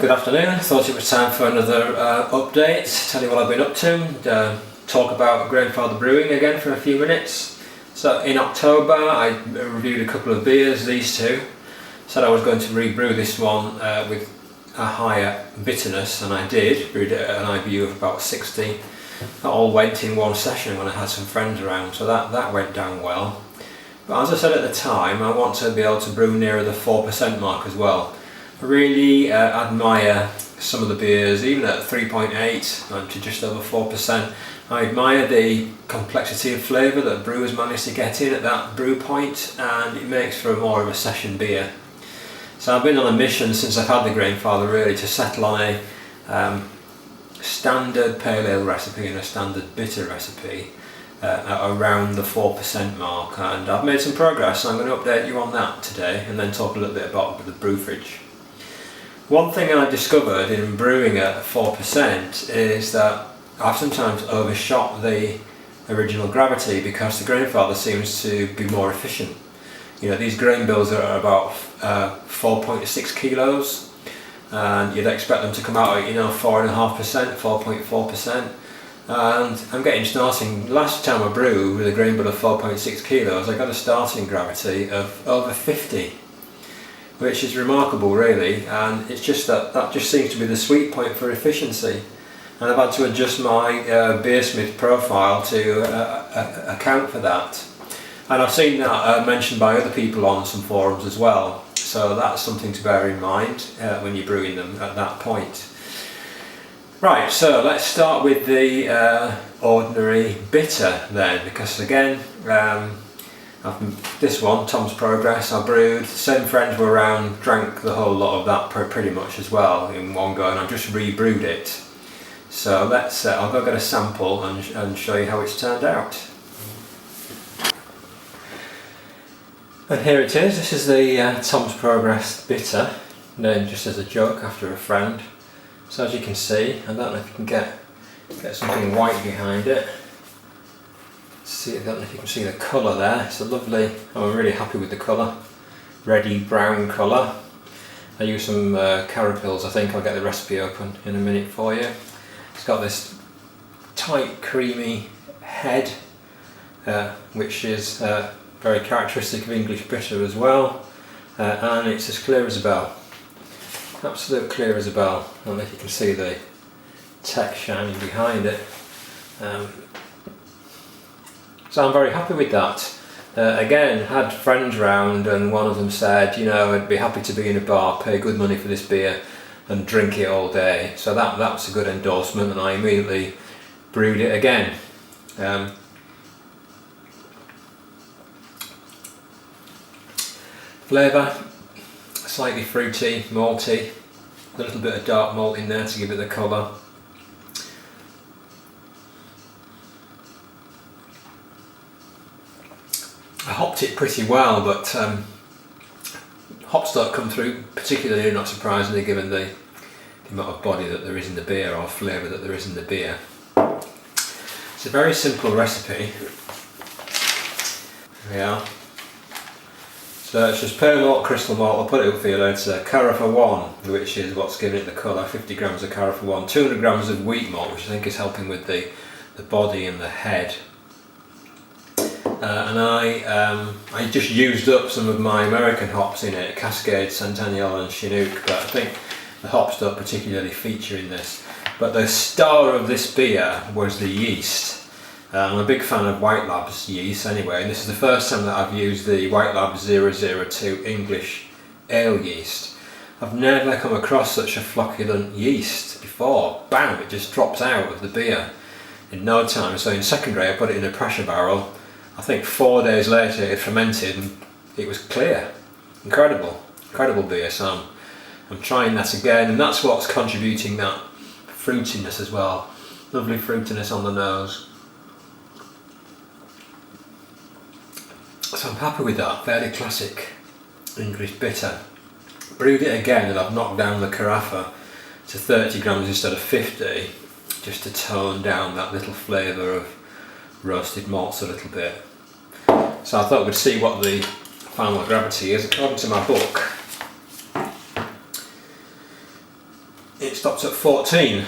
Good afternoon. Thought it was time for another update, tell you what I've been up to, and talk about Grainfather Brewing again for a few minutes. So in October I reviewed a couple of beers, these two. Said I was going to rebrew this one with a higher bitterness, and I did. Brewed it at an IBU of about 60. That all went in one session when I had some friends around, so that went down well. But as I said at the time, I want to be able to brew nearer the 4% mark as well. I really admire some of the beers, even at 3.8 to just over 4%. I admire the complexity of flavour that brewers manage to get in at that brew point, and it makes for more of a session beer. So I've been on a mission since I've had the Grainfather really to settle on a standard pale ale recipe and a standard bitter recipe around the 4% mark, and I've made some progress, so I'm going to update you on that today and then talk a little bit about the brew fridge. One thing I discovered in brewing at 4% is that I've sometimes overshot the original gravity because the Grainfather seems to be more efficient. You know, these grain bills are about 4.6 kilos, and you'd expect them to come out at 4.5%, 4.4%. And I'm getting starting, last time I brewed with a grain bill of 4.6 kilos, I got a starting gravity of over 50, which is remarkable really, and it's just that just seems to be the sweet point for efficiency. And I've had to adjust my Beersmith profile to account for that. And I've seen that mentioned by other people on some forums as well, so that's something to bear in mind when you're brewing them at that point. Right, so let's start with the ordinary bitter then, because again, this one, Tom's Progress, I brewed, same friends were around, drank the whole lot of that pretty much as well in one go, and I just rebrewed it. So let's, I'll go get a sample and show you how it's turned out. And here it is. This is the Tom's Progress bitter, named just as a joke after a friend. So as you can see, I don't know if you can get something white behind it. See, I don't know if you can see the colour there. It's a lovely, I'm really happy with the colour. Reddy brown colour. I use some Carapils, I think. I'll get the recipe open in a minute for you. It's got this tight creamy head, which is very characteristic of English bitter as well, and it's as clear as a bell, absolute clear as a bell. I don't know if you can see the text shining behind it, so I'm very happy with that. Again, had friends round and one of them said, I'd be happy to be in a bar, pay good money for this beer and drink it all day, so that was a good endorsement, and I immediately brewed it again. Flavour, slightly fruity, malty, a little bit of dark malt in there to give it the colour. I hopped it pretty well, but hops don't come through particularly, not surprisingly, given the amount of body that there is in the beer, or flavour that there is in the beer. It's a very simple recipe. There we are. So it's just pale malt, crystal malt. I'll put it up for you later. Carafa 1, which is what's giving it the colour. 50 grams of Carafa 1. 200 grams of wheat malt, which I think is helping with the body and the head. And I just used up some of my American hops in it, Cascade, Centennial and Chinook, but I think the hops don't particularly feature in this. But the star of this beer was the yeast. I'm a big fan of White Labs yeast anyway, and this is the first time that I've used the White Labs 002 English ale yeast. I've never come across such a flocculent yeast before. Bam, it just drops out of the beer in no time. So in secondary I put it in a pressure barrel. I think 4 days later it fermented and it was clear. Incredible beer. So I'm trying that again, and that's what's contributing that fruitiness as well. Lovely fruitiness on the nose. So I'm happy with that, fairly classic English bitter. Brewed it again, and I've knocked down the Carafa to 30 grams instead of 50, just to tone down that little flavour of roasted malts a little bit. So I thought we'd see what the final gravity is. According to my book, stopped at 14.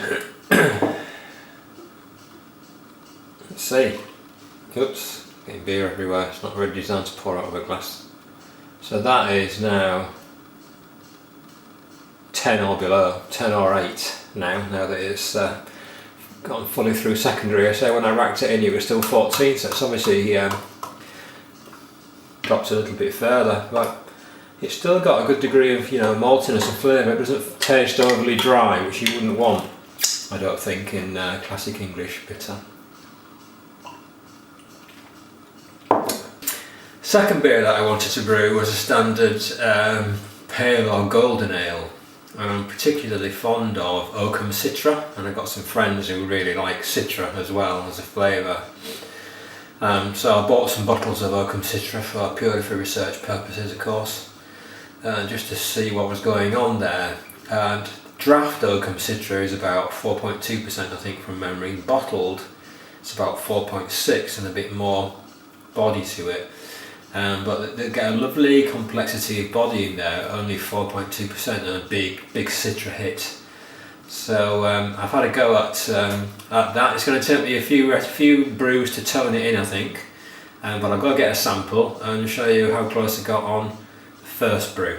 Let's see. Oops, getting beer everywhere. It's not really designed to pour out of a glass. So that is now 10 or below, 10 or 8 now that it's gone fully through secondary. I say when I racked it in it was still 14, so it's obviously dropped a little bit further, but it's still got a good degree of maltiness and flavour. It doesn't taste overly dry, which you wouldn't want, I don't think, in classic English bitter. Second beer that I wanted to brew was a standard pale or golden ale. I'm particularly fond of Oakham Citra, and I've got some friends who really like Citra as well as a flavour. So I bought some bottles of Oakham Citra purely for research purposes, of course, just to see what was going on there. And draft Oakham Citra is about 4.2%, I think, from memory. Bottled, it's about 4.6 and a bit more body to it. But they get a lovely complexity of body in there, only 4.2% and a big Citra hit. So I've had a go at that. It's going to take me a few brews to tone it in, I think. But I've got to get a sample and show you how close I got on the first brew.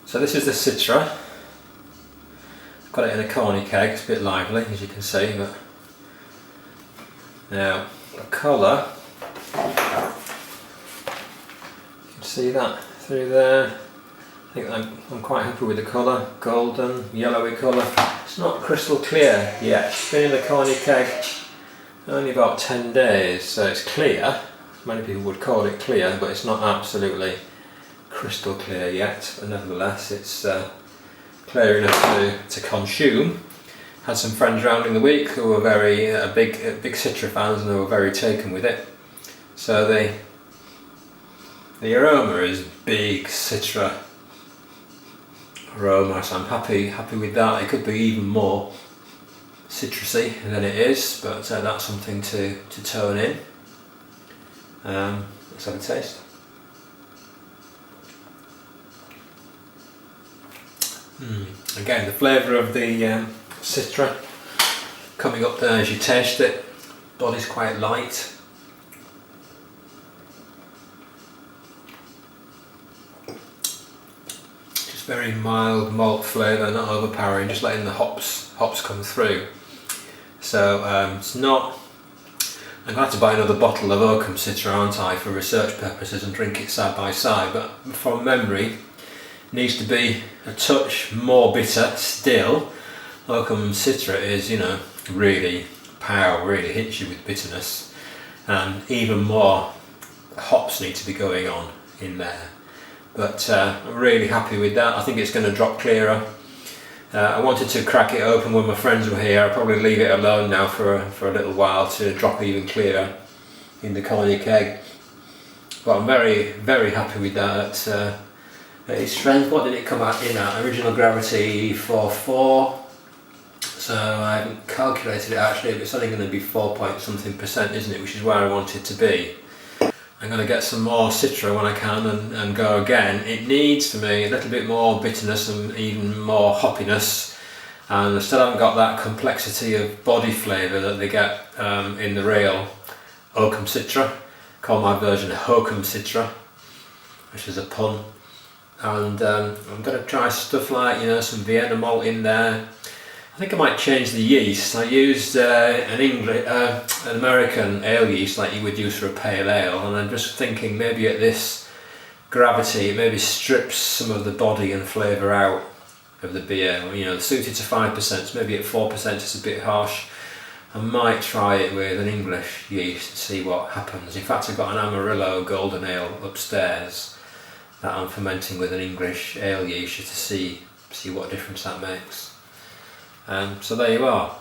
So this is the Citra. I've got it in a corny keg. It's a bit lively, as you can see. But now the colour. You can see that through there. I think I'm quite happy with the colour. Golden, yellowy colour. It's not crystal clear yet. It's been in the corny keg only about 10 days, so it's clear. Many people would call it clear, but it's not absolutely crystal clear yet. But nevertheless, it's clear enough to consume. Had some friends round in the week who were very big Citra fans, and they were very taken with it. So the aroma is big Citra aroma, so I'm happy with that. It could be even more citrusy than it is, but that's something to tone in. Let's have a taste. Again, the flavour of the Citra coming up there as you taste it. Body's quite light. Just very mild malt flavour, not overpowering, just letting the hops come through. So it's not. I'm going to have to buy another bottle of Oakham Citra, aren't I, for research purposes and drink it side by side. But from memory, needs to be a touch more bitter still. Oakham Citra is, really power, really hits you with bitterness, and even more hops need to be going on in there. But I'm really happy with that. I think it's going to drop clearer. I wanted to crack it open when my friends were here. I'll probably leave it alone now for a little while to drop even clearer in the corny keg. But I'm very, very happy with that. Its strength, what did it come out in at? Original gravity 4.4. So I haven't calculated it actually, but it's only going to be 4 point something%, isn't it? Which is where I want it to be. I'm going to get some more Citra when I can and go again. It needs for me a little bit more bitterness and even more hoppiness, and I still haven't got that complexity of body flavour that they get in the real Oakham Citra. Call my version Hoakham Citra, which is a pun. And I'm going to try stuff like some Vienna malt in there. I think I might change the yeast. I used an American ale yeast like you would use for a pale ale, and I'm just thinking maybe at this gravity it maybe strips some of the body and flavour out of the beer. Suited to 5%, so maybe at 4% it's a bit harsh. I might try it with an English yeast and see what happens. In fact, I've got an Amarillo golden ale upstairs that I'm fermenting with an English ale yeast to see what difference that makes. So there you are.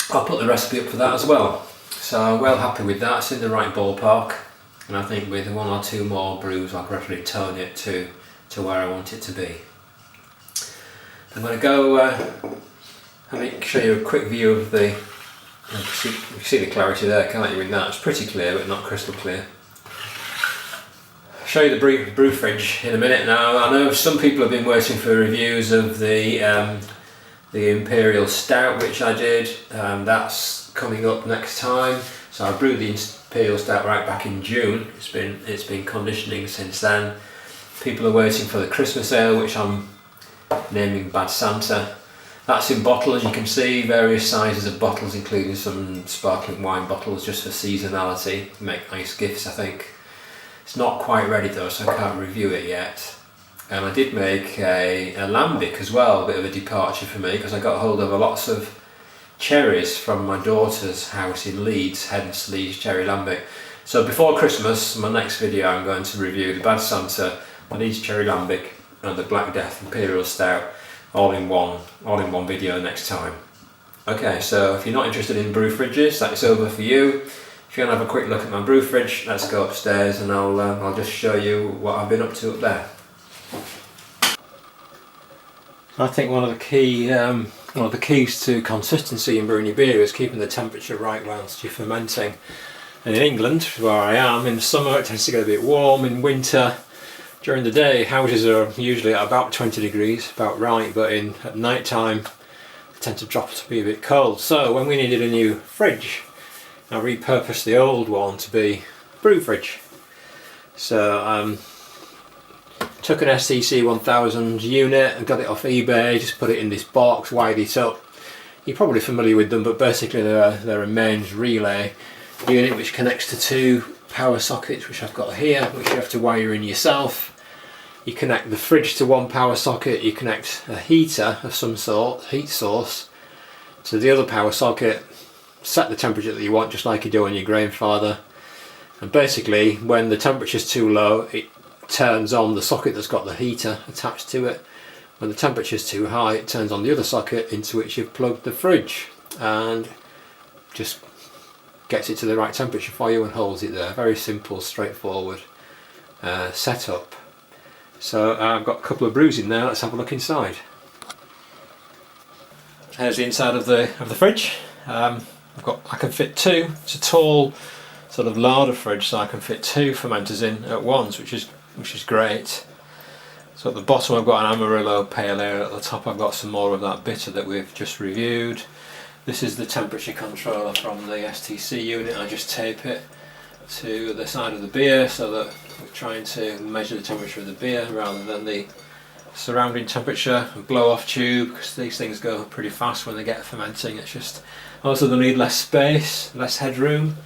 I'll put the recipe up for that as well. So I'm well happy with that. It's in the right ballpark, and I think with one or two more brews I'll gradually tone it to where I want it to be. I'm going to go show you a quick view of the. You can see the clarity there, can't you? In that, it's pretty clear, but not crystal clear. show you the brew fridge in a minute now. I know some people have been waiting for reviews of the Imperial Stout, which I did. That's coming up next time. So I brewed the Imperial Stout right back in June. It's been conditioning since then. People are waiting for the Christmas Ale, which I'm naming Bad Santa. That's in bottle, as you can see, various sizes of bottles, including some sparkling wine bottles just for seasonality. Make nice gifts, I think. It's not quite ready though, so I can't review it yet. And I did make a lambic as well, a bit of a departure for me, because I got hold of lots of cherries from my daughter's house in Leeds, hence Leeds Cherry Lambic. So before Christmas, my next video, I'm going to review the Bad Santa, the Leeds Cherry Lambic and the Black Death Imperial Stout all in one video next time. Okay, so if you're not interested in brew fridges, that's over for you. If you want to have a quick look at my brew fridge, let's go upstairs and I'll just show you what I've been up to up there. I think one of the keys to consistency in brewing your beer is keeping the temperature right whilst you're fermenting. And in England, where I am, in summer it tends to get a bit warm. In winter, during the day, houses are usually at about 20 degrees, about right, but at night time they tend to drop to be a bit cold. So when we needed a new fridge, I repurposed the old one to be a brew fridge. So took an STC 1000 unit and got it off eBay, just put it in this box, wired it up. You're probably familiar with them, but basically they're a mains relay unit which connects to two power sockets, which I've got here, which you have to wire in yourself. You connect the fridge to one power socket, you connect a heater of some sort, heat source, to the other power socket, set the temperature that you want just like you do on your Grainfather, and basically when the temperature's too low it turns on the socket that's got the heater attached to it. When the temperature's too high it turns on the other socket into which you've plugged the fridge and just gets it to the right temperature for you and holds it there. Very simple, straightforward setup. So I've got a couple of brews in there. Let's have a look inside. Here's the inside of the fridge. I can fit two. It's a tall sort of larder fridge, so I can fit two fermenters in at once, which is great. So at the bottom I've got an Amarillo Pale Ale. At the top I've got some more of that bitter that we've just reviewed. This is the temperature controller from the STC unit. I just tape it to the side of the beer so that we're trying to measure the temperature of the beer rather than the surrounding temperature. And blow off tube, because these things go pretty fast when they get fermenting. It's just also they need less space, less headroom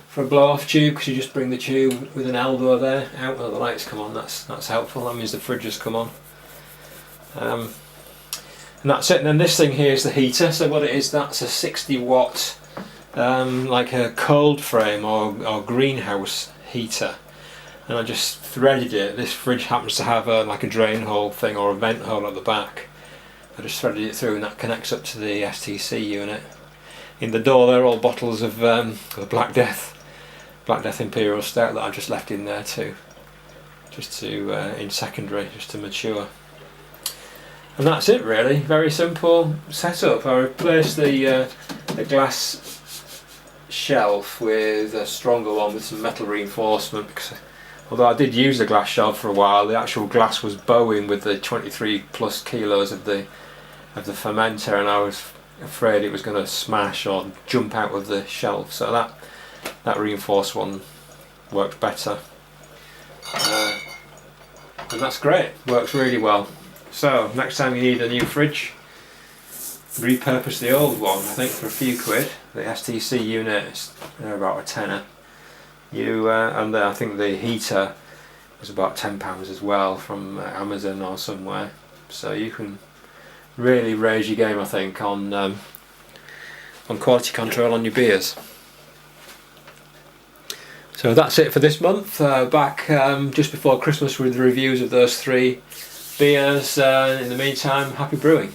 for a blow off tube, because you just bring the tube with an elbow there out. Well, the lights come on, that's helpful. That means the fridge has come on. And that's it. And then this thing here is the heater. So what it is, that's a 60 watt like a cold frame or greenhouse heater, and I just threaded it. This fridge happens to have like a drain hole thing or a vent hole at the back. I just threaded it through and that connects up to the STC unit. In the door there are all bottles of the Black Death Imperial Stout that I just left in there too, just to in secondary, just to mature. And that's it really, very simple setup. I replaced the glass shelf with a stronger one with some metal reinforcement, because although I did use the glass shelf for a while, the actual glass was bowing with the 23 plus kilos of the fermenter, and I was afraid it was going to smash or jump out of the shelf, so that reinforced one worked better. And that's great, works really well. So next time you need a new fridge, repurpose the old one. I think for a few quid. The STC unit, they're about a tenner. I think the heater was about £10 as well from Amazon or somewhere. So you can really raise your game, I think, on quality control on your beers. So that's it for this month. Back just before Christmas with the reviews of those three beers. In the meantime, happy brewing.